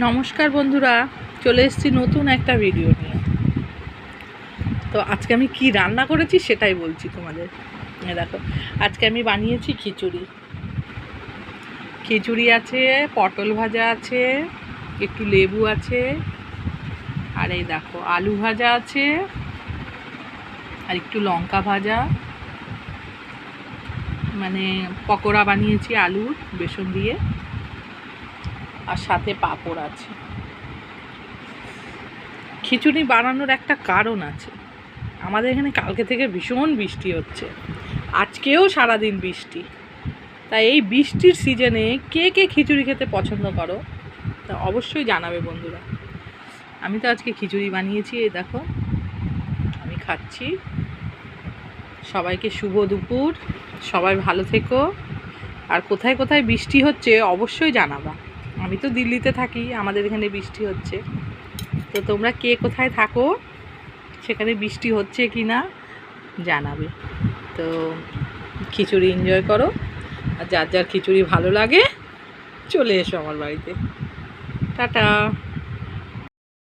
নমস্কার বন্ধুরা, চলে এসেছি নতুন একটা ভিডিও নিয়ে। তো আজকে আমি কি রান্না করেছি সেটাই বলছি তোমাদের। দেখো, আজকে আমি বানিয়েছি খিচুড়ি। খিচুড়ি আছে, পটল ভাজা আছে, একটু লেবু আছে, আর এই দেখো আলু ভাজা আছে, আর একটু লঙ্কা ভাজা, মানে পকোড়া বানিয়েছি আলুর বেসন দিয়ে, আর সাথে পাঁপড় আছে। খিচুড়ি বানানোর একটা কারণ আছে। আমাদের এখানে কালকে থেকে ভীষণ বৃষ্টি হচ্ছে, আজকেও সারাদিন বৃষ্টি। তাই এই বৃষ্টির সিজনে কে কে খিচুড়ি খেতে পছন্দ করো তা অবশ্যই জানাবে বন্ধুরা। আমি তো আজকে খিচুড়ি বানিয়েছি, এই দেখো আমি খাচ্ছি। সবাইকে শুভ দুপুর, সবাই ভালো থেকো। আর কোথায় কোথায় বৃষ্টি হচ্ছে অবশ্যই জানাবা। আমি তো দিল্লিতে থাকি, আমাদের এখানে বৃষ্টি হচ্ছে। তো তোমরা কে কোথায় থাকো, সেখানে বৃষ্টি হচ্ছে কি না জানাবে। তো খিচুড়ি এনজয় করো, আর যার যার খিচুড়ি ভালো লাগে চলে এসো আমার বাড়িতে। টাটা।